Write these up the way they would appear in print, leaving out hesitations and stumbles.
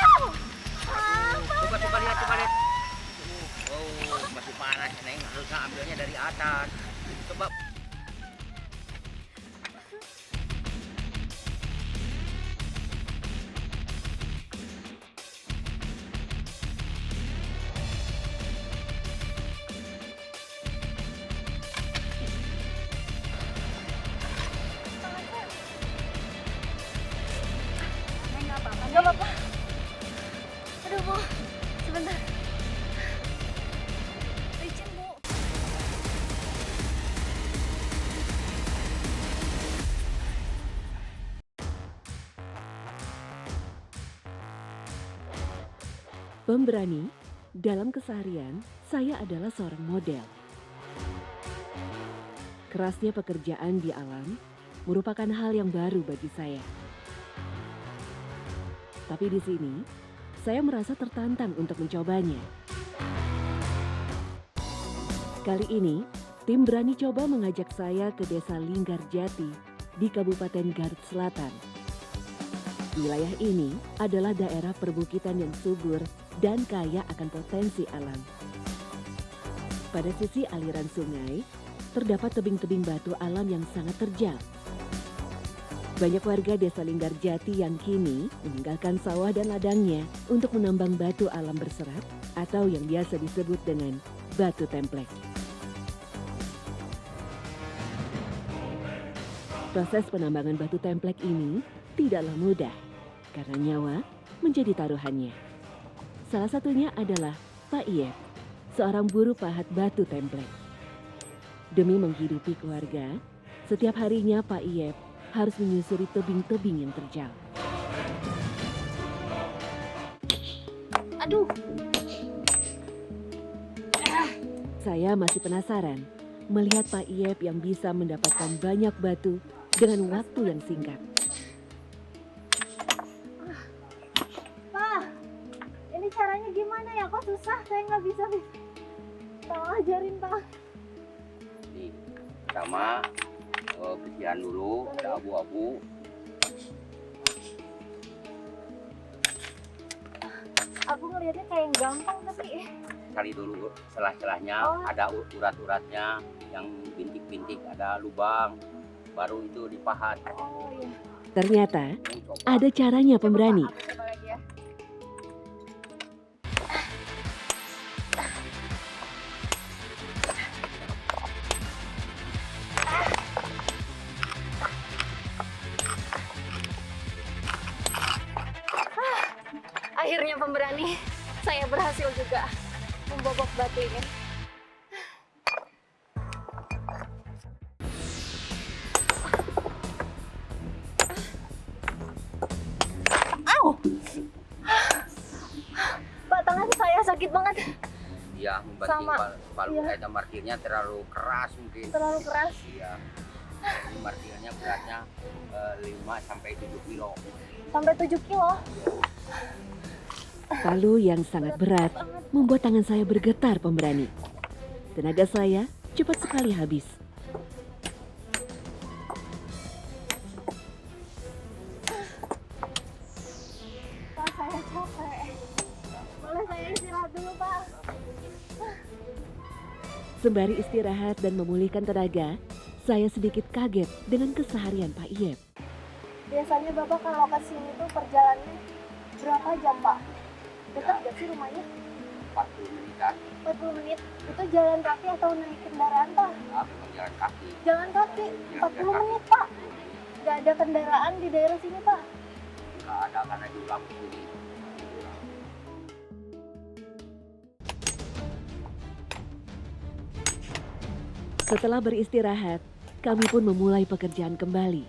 Coba lihat, coba lihat. Oh, masih panas, Neng. Harusnya ambilnya dari atas. Coba. Gak apa-apa. Aduh, Bu. Sebentar. Licin, Bu. Pemberani, dalam keseharian, saya adalah seorang model. Kerasnya pekerjaan di alam merupakan hal yang baru bagi saya. Tapi di sini, saya merasa tertantang untuk mencobanya. Kali ini, tim Berani Coba mengajak saya ke Desa Linggarjati di Kabupaten Garut Selatan. Wilayah ini adalah daerah perbukitan yang subur dan kaya akan potensi alam. Pada sisi aliran sungai, terdapat tebing-tebing batu alam yang sangat terjal. Banyak warga Desa Linggarjati yang kini meninggalkan sawah dan ladangnya untuk menambang batu alam berserat atau yang biasa disebut dengan batu templek. Proses penambangan batu templek ini tidaklah mudah karena nyawa menjadi taruhannya. Salah satunya adalah Pak Iyep, seorang buruh pahat batu templek. Demi menghidupi keluarga, setiap harinya Pak Iyep harus menyusuri tebing-tebing yang terjal. Aduh. Saya masih penasaran melihat Pak Iyep yang bisa mendapatkan banyak batu dengan waktu yang singkat. Pak, ini caranya gimana ya? Kok susah? Saya nggak bisa. Tolong ajarin, Pak. Nih, pertama bersihan dulu, ada abu-abu. Aku ngelihatnya kayak yang gampang tapi Cari dulu celah-celahnya, ada urat-uratnya, yang bintik-bintik, ada lubang, baru itu dipahat. oh iya. Ternyata Coba. ada caranya Pemberani. Coba lagi ya. Akhirnya Pemberani, saya berhasil juga membobok batu ini. Au! Pak, tangan saya sakit banget. Iya, membanting Sama. palu Iya. kayaknya markirnya terlalu keras mungkin. Terlalu keras. Iya. Ini markirnya beratnya 5 sampai 7 kilo. Sampai 7 kilo. Palu yang sangat berat membuat tangan saya bergetar Pemberani. Tenaga saya cepat sekali habis. Pak, saya capek. Boleh saya istirahat dulu, Pak? Sembari istirahat dan memulihkan tenaga, saya sedikit kaget dengan keseharian Pak Iyep. Biasanya Bapak kalau ke sini tuh perjalanannya berapa jam, Pak? Dekat gak sih rumahnya? 40 menitan. 40 menit. Itu jalan kaki atau naik kendaraan, Pak? Bukan jalan kaki. Jalan kaki, Iya, 40 jalan kaki. menit, Pak. Gak ada kendaraan di daerah sini, Pak. Nggak ada karena diulang sendiri. Setelah beristirahat, kami pun memulai pekerjaan kembali.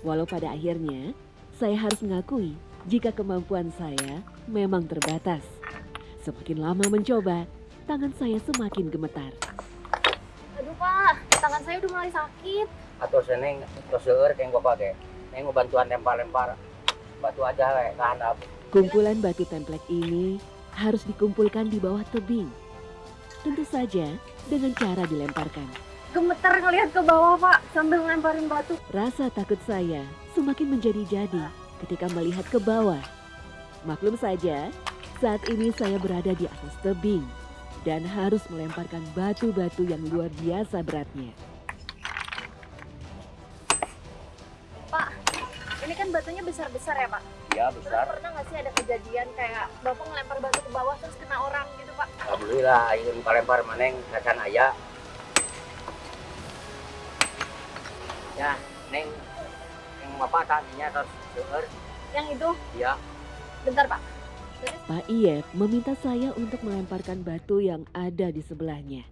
Walau pada akhirnya, saya harus mengakui jika kemampuan saya memang terbatas. Semakin lama mencoba, tangan saya semakin gemetar. Aduh, Pak. Tangan saya udah mulai sakit. Atau seneng, atau seur kayak gua pakai. Neng bantuan lempar-lempar batu aja kayak ke handap. Kumpulan batu templek ini harus dikumpulkan di bawah tebing. Tentu saja dengan cara dilemparkan. Gemeter ngelihat ke bawah, Pak, sambil ngelemparin batu. Rasa takut saya semakin menjadi-jadi ketika melihat ke bawah. Maklum saja, saat ini saya berada di atas tebing dan harus melemparkan batu-batu yang luar biasa beratnya. Pak, ini kan batunya besar-besar ya Pak? Ya Terus besar. pernah nggak sih ada kejadian kayak Bapak ngelempar batu ke bawah terus kena orang gitu Pak? Alhamdulillah ayeuna palempar maneng kacan aya. Ya, neng yang bapak tadinya terus seueur. Yang itu, Ya, bentar Pak. Pak Iyep meminta saya untuk melemparkan batu yang ada di sebelahnya.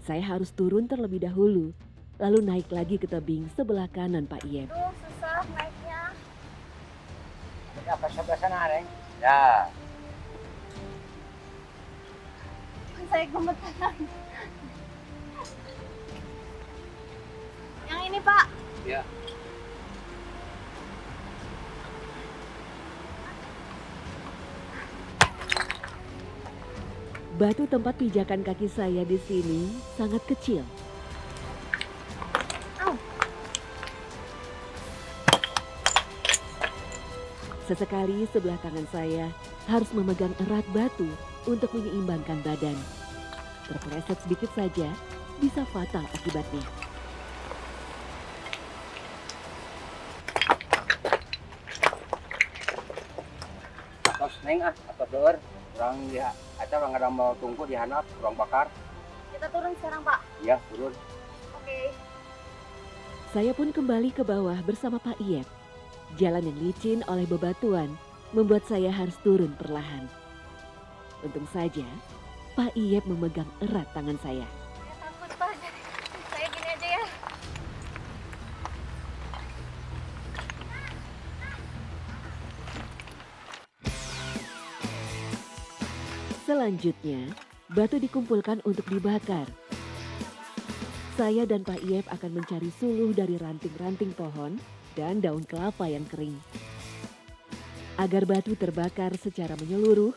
Saya harus turun terlebih dahulu, lalu naik lagi ke tebing sebelah kanan Pak Iyep. Aduh, susah naiknya. apa sebelah sana, Neng? Ya, Saya gemeteran. Yang ini Pak. ya. Batu tempat pijakan kaki saya di sini sangat kecil. Au. Sesekali sebelah tangan saya harus memegang erat batu untuk menyeimbangkan badan. Terpeleset sedikit saja bisa fatal akibatnya. Atos Neng atos seueur. Kurang ya, atau orang ada mau tunggu di handap, kurang bakar. Kita turun sekarang Pak. Ya, turun. Oke. Saya pun kembali ke bawah bersama Pak Iyep. Jalan yang licin oleh bebatuan membuat saya harus turun perlahan. Untung saja Pak Iyep memegang erat tangan saya. Saya takut Pak. Saya gini aja ya. Selanjutnya, batu dikumpulkan untuk dibakar. Saya dan Pak Iyep akan mencari suluh dari ranting-ranting pohon dan daun kelapa yang kering. Agar batu terbakar secara menyeluruh,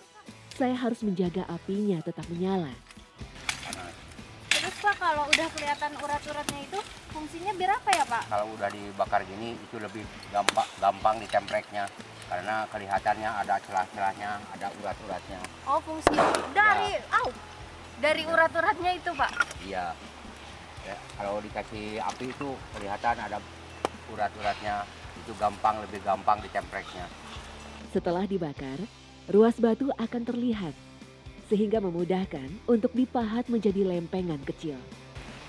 saya harus menjaga apinya tetap menyala. Terus Pak, kalau udah kelihatan urat-uratnya itu fungsinya biar apa ya Pak? Kalau udah dibakar gini, itu lebih gampang dicempreknya. Karena kelihatannya ada celah-celahnya, ada urat-uratnya. Oh, fungsi dari urat-uratnya itu Pak. Iya. Ya, kalau dikasih api itu kelihatan ada urat-uratnya, itu lebih gampang dicempreknya. Setelah dibakar, ruas batu akan terlihat, sehingga memudahkan untuk dipahat menjadi lempengan kecil.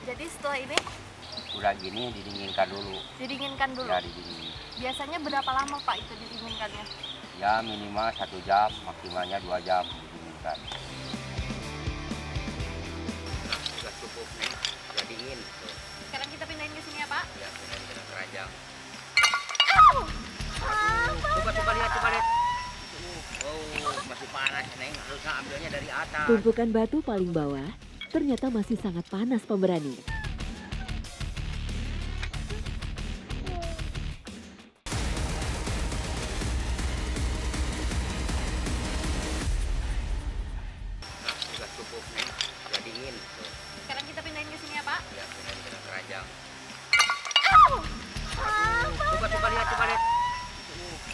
Jadi setelah ini Udah gini didinginkan dulu. didinginkan dulu. Ya, didingin. Biasanya berapa lama Pak itu didinginkannya? Ya, minimal 1 jam, maksimalnya 2 jam didinginkan. Sudah cukup nih, udah dingin. Tuh. Sekarang kita pindahin ke sini ya Pak. Ya, pindahin ke keranjang. Ah, Coba lihat. Oh, masih panas, Neng. Harusnya ambilnya dari atas. Tumpukan batu paling bawah ternyata masih sangat panas pemberani. Sudah cukup nih, udah dingin. Tuh. sekarang kita pindahin ke sini ya Pak. Ya, pindahin ke keranjang. Ah, Coba lihat.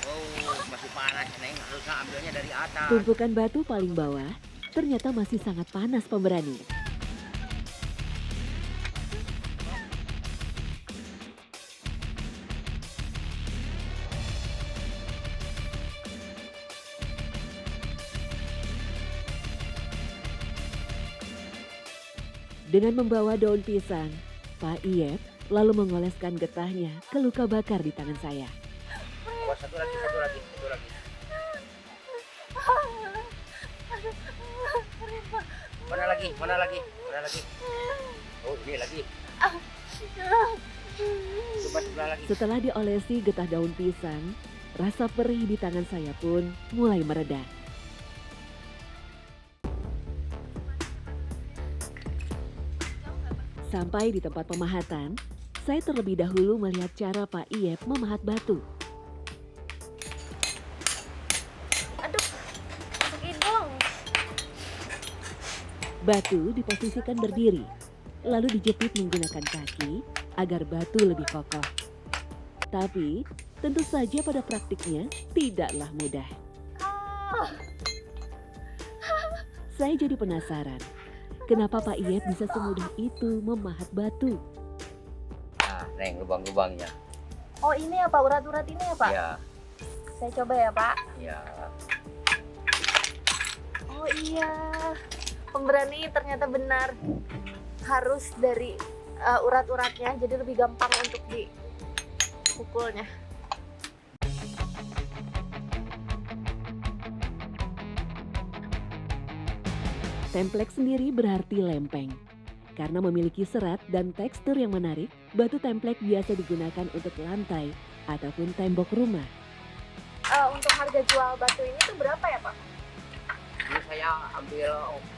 Oh, masih panas, Neng. Harusnya ambilnya dari atas. Tumpukan batu paling bawah ternyata masih sangat panas pemberani. Dengan membawa daun pisang, Pak Iyep lalu mengoleskan getahnya ke luka bakar di tangan saya. Oh, satu lagi. Mana lagi? Oh, ini lagi. Coba sebelah lagi. Setelah diolesi getah daun pisang, rasa perih di tangan saya pun mulai mereda. Sampai di tempat pemahatan, saya terlebih dahulu melihat cara Pak Iyep memahat batu. aduh, masuk hidung. Batu diposisikan berdiri, lalu dijepit menggunakan kaki agar batu lebih kokoh. Tapi tentu saja pada praktiknya tidaklah mudah. Ah, Saya jadi penasaran, kenapa Pak Iyep bisa semudah itu memahat batu? Nah, Neng, lubang-lubangnya. oh ini ya Pak, urat-urat ini ya Pak? Ya, Saya coba ya Pak. ya. Oh iya, pemberani ternyata benar. Harus dari urat-uratnya, jadi lebih gampang untuk dipukulnya. Templek sendiri berarti lempeng. Karena memiliki serat dan tekstur yang menarik, batu templek biasa digunakan untuk lantai ataupun tembok rumah. Untuk harga jual batu ini tuh berapa ya Pak? Ini saya ambil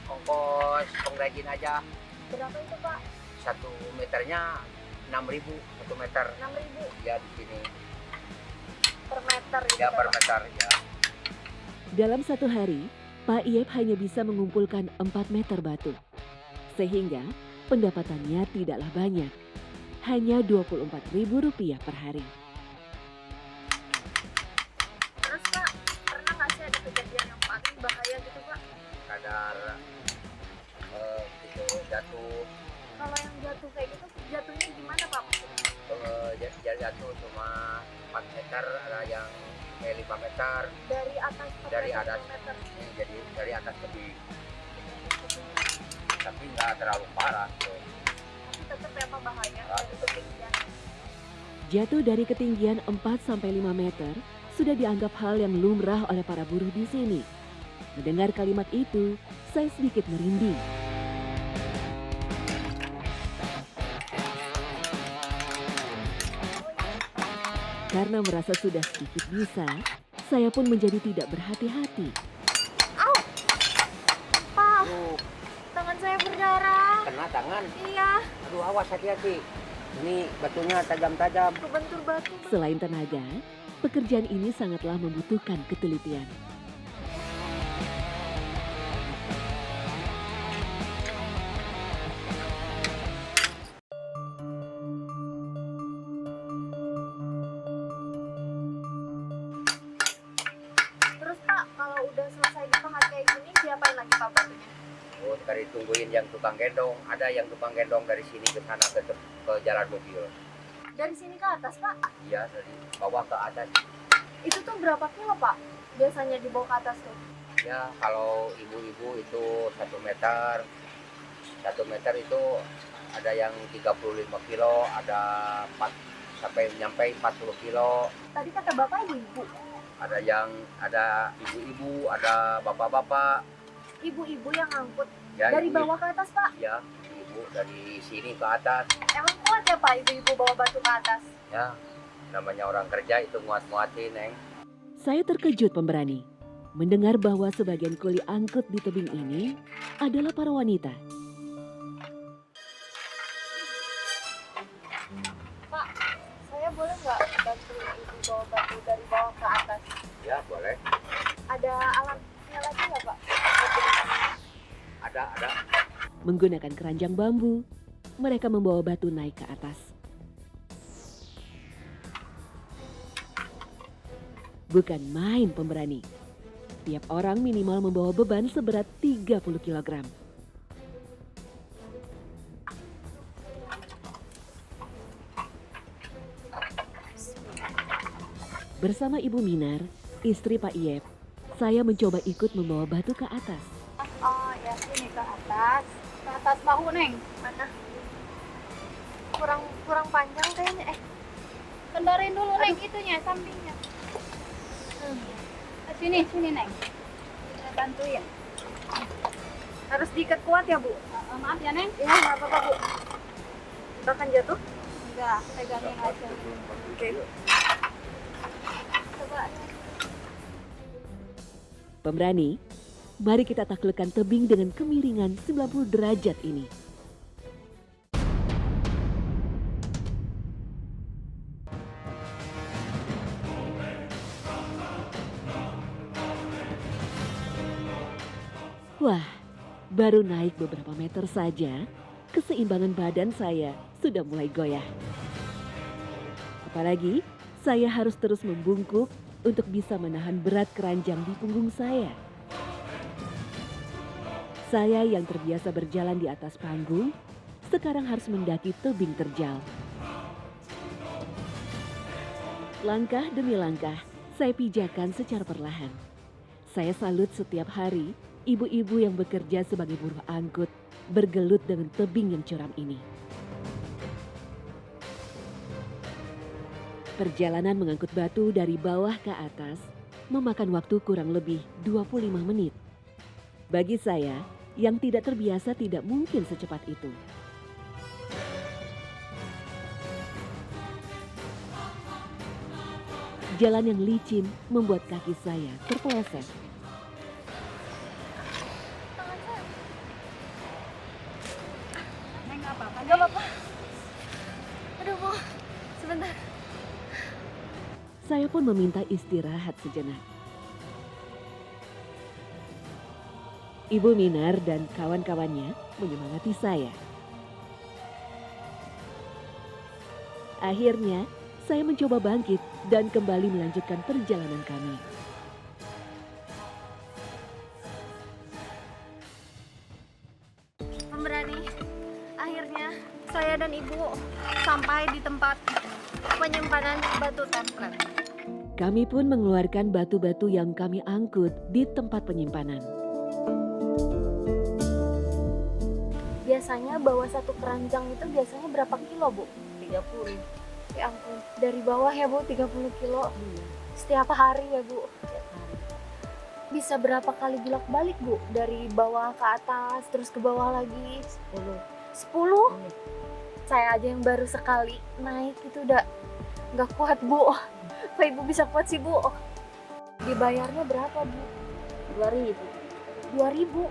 ongkos pengrajin aja. Berapa itu Pak? 1 meternya 6.000 1 meter. 6.000 Ya di sini. per meter gitu Ya kan, per Pak? meter ya. Dalam satu hari, Pak Iyep hanya bisa mengumpulkan 4 meter batu. Sehingga pendapatannya tidaklah banyak. Hanya Rp24.000 per hari. Terus Pak, pernah nggak sih ada kejadian yang paling bahaya gitu Pak? Kadar itu jatuh Kalau yang jatuh kayak gitu, jatuhnya gimana Pak? jatuh cuma 4 meter, ada yang 5 meter. Dari atas per Dari meter, atas. per meter. Ini jadi dari atas tebing, tapi nggak terlalu parah tuh. Tapi tetap ya Pak bahaya Ah, dari ketinggian. Jatuh dari ketinggian 4-5 meter sudah dianggap hal yang lumrah oleh para buruh di sini. Mendengar kalimat itu, saya sedikit merinding. Karena merasa sudah sedikit bisa, saya pun menjadi tidak berhati-hati. Pak, Aduh, tangan saya berdarah. kena tangan. Iya, Aduh, awas, hati-hati. Ini batunya tajam-tajam. kebentur batu. Pak. Selain tenaga, pekerjaan ini sangatlah membutuhkan ketelitian. Terus Pak, kalau udah selesai dipahat kayak gini, diapain lagi Pak batunya? Oh, dari tungguin yang tukang gendong. Ada yang tukang gendong dari sini ke sana ke jalan mobil. Dari sini ke atas Pak, Iya, dari bawah ke atas. itu tuh berapa kilo Pak? Biasanya dibawa ke atas tuh. Ya, kalau ibu-ibu itu 1 meter. 1 meter itu ada yang 35 kilo, ada 4 sampai nyampe 40 kilo. Tadi kata Bapak ibu-ibu. Ada ibu-ibu, ada bapak-bapak. Ibu-ibu yang ngangkut Ya, dari ibu- bawah ke atas Pak. Ya, ibu dari sini ke atas. Emang kuat ya Pak ibu-ibu bawa batu ke atas? Ya, namanya orang kerja itu nguat-nguatin, Neng. Saya terkejut pemberani mendengar bahwa sebagian kuli angkut di tebing ini adalah para wanita. Pak, saya boleh nggak bantu ibu bawa batu dari bawah ke atas? Ya, boleh. Ada alatnya lagi nggak Pak? Ada. Menggunakan keranjang bambu, mereka membawa batu naik ke atas. Bukan main pemberani. Tiap orang minimal membawa beban seberat 30 kg. Bersama Ibu Minar, istri Pak Iyep, saya mencoba ikut membawa batu ke atas. Oh ya sini ke atas. Ke atas bahu Neng. Mana? Kurang panjang kayaknya. Kendarin dulu Neng itunya, sampingnya. Sini Neng. Saya bantuin. Harus diikat kuat ya Bu? Maaf ya Neng. Iya nggak apa-apa Bu. Kita akan jatuh. Enggak, pegangin aja. Oke. Coba. Pemberani, mari kita taklukkan tebing dengan kemiringan 90 derajat ini. Wah, baru naik beberapa meter saja, keseimbangan badan saya sudah mulai goyah. Apalagi, saya harus terus membungkuk untuk bisa menahan berat keranjang di punggung saya. Saya yang terbiasa berjalan di atas panggung, sekarang harus mendaki tebing terjal. Langkah demi langkah, saya pijakan secara perlahan. Saya salut setiap hari ibu-ibu yang bekerja sebagai buruh angkut bergelut dengan tebing yang curam ini. Perjalanan mengangkut batu dari bawah ke atas memakan waktu kurang lebih 25 menit. Bagi saya, yang tidak terbiasa tidak mungkin secepat itu. Jalan yang licin membuat kaki saya terpeleset. Neng nggak apa-apa. Gak apa-apa. Aduh, Bu. Sebentar. Saya pun meminta istirahat sejenak. Ibu Minar dan kawan-kawannya menyemangati saya. Akhirnya, saya mencoba bangkit dan kembali melanjutkan perjalanan kami. Pemberani, akhirnya saya dan Ibu sampai di tempat penyimpanan batu template. Kami pun mengeluarkan batu-batu yang kami angkut di tempat penyimpanan. Biasanya bawa satu keranjang itu biasanya berapa kilo, Bu? 30. Ya ampun, dari bawah ya, Bu, 30 kilo. Setiap hari ya, Bu. Bisa berapa kali bolak-balik, Bu? Dari bawah ke atas, terus ke bawah lagi? 10? Saya aja yang baru sekali naik itu udah nggak kuat, Bu. Apa Ibu bisa kuat sih, Bu? Dibayarnya berapa, Bu? 2.000. 2.000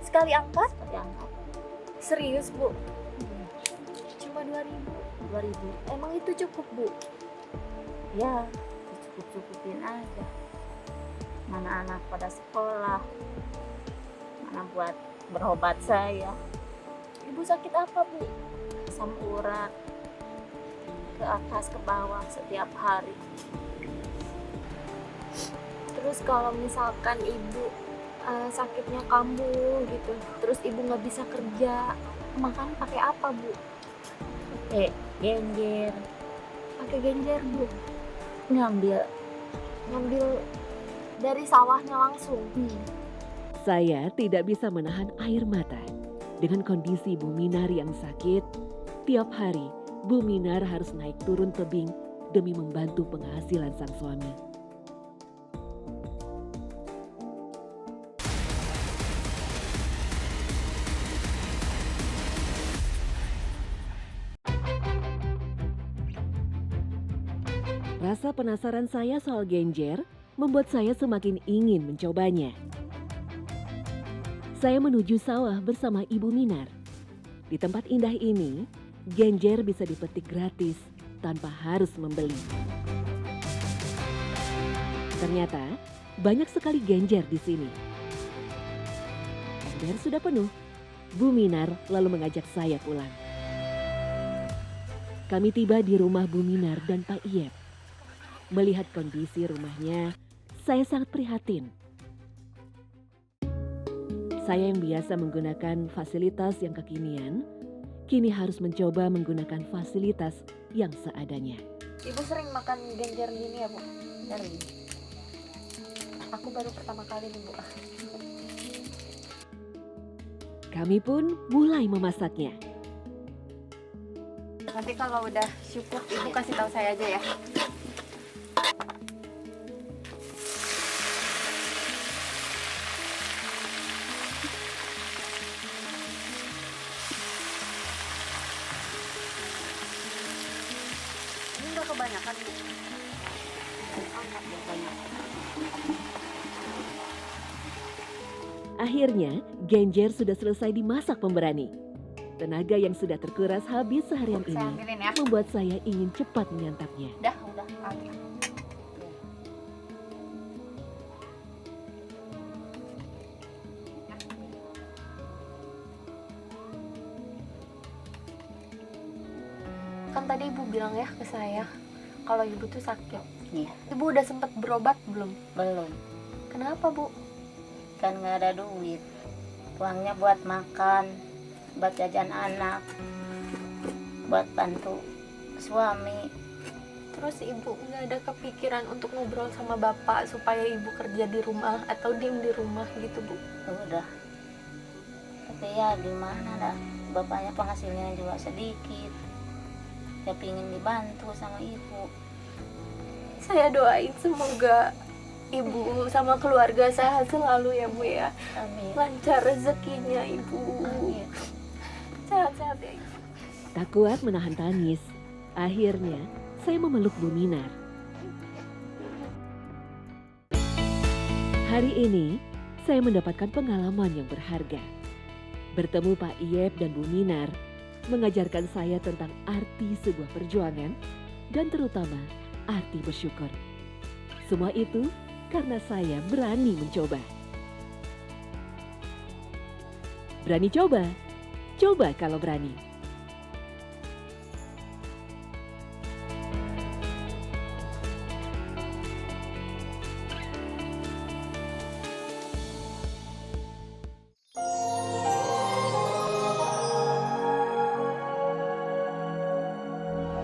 sekali angkat? Yang Serius, Bu? Cuma 2.000? 2.000. Emang itu cukup, Bu? Ya, cukup-cukupin aja. Mana anak pada sekolah, mana buat berobat saya, Ibu sakit apa, Bu? asam urat, ke atas ke bawah setiap hari. Terus kalau misalkan Ibu sakitnya kambuh gitu, terus Ibu nggak bisa kerja, makan pakai apa, Bu? Genjer, Pakai genjer, Bu? ngambil. Ngambil dari sawahnya langsung? Saya tidak bisa menahan air mata. Dengan kondisi Bu Minar yang sakit, tiap hari Bu Minar harus naik turun tebing demi membantu penghasilan sang suami. Rasa penasaran saya soal genjer membuat saya semakin ingin mencobanya. Saya menuju sawah bersama Ibu Minar. Di tempat indah ini, genjer bisa dipetik gratis tanpa harus membeli. Ternyata banyak sekali genjer di sini. Ember sudah penuh. Bu Minar lalu mengajak saya pulang. Kami tiba di rumah Bu Minar dan Pak Iyep. Melihat kondisi rumahnya, saya sangat prihatin. Saya yang biasa menggunakan fasilitas yang kekinian, kini harus mencoba menggunakan fasilitas yang seadanya. Ibu sering makan genjer gini ya, Bu? Sering. Aku baru pertama kali nih, Bu. Kami pun mulai memasaknya. Nanti kalau udah cukup, Ibu kasih tahu saya aja ya. Ini udah kebanyakan, Bu. Banyak. Akhirnya, genjer sudah selesai dimasak pemberani. Tenaga yang sudah terkuras habis seharian Saya ini ambilin ya. membuat saya ingin cepat menyantapnya. Udah. Oke. Kan tadi Ibu bilang ya ke saya kalau Ibu tuh sakit. Iya. Ibu udah sempat berobat belum? Belum. Kenapa Bu? Kan nggak ada duit. Uangnya buat makan, buat jajan anak, buat bantu suami. Terus Ibu nggak ada kepikiran untuk ngobrol sama Bapak supaya Ibu kerja di rumah atau diem di rumah gitu Bu? Udah. Tapi ya gimana dah. Bapaknya penghasilannya juga sedikit. Ya pingin dibantu sama ibu. Saya doain semoga Ibu sama keluarga sehat selalu ya Bu ya. Amin. Lancar rezekinya Ibu. Amin. Sehat-sehat ya Ibu. Tak kuat menahan tangis, akhirnya saya memeluk Bu Minar. Hari ini, saya mendapatkan pengalaman yang berharga. Bertemu Pak Iyep dan Bu Minar mengajarkan saya tentang arti sebuah perjuangan dan terutama arti bersyukur. Semua itu karena saya berani mencoba. Berani coba? Coba kalau berani.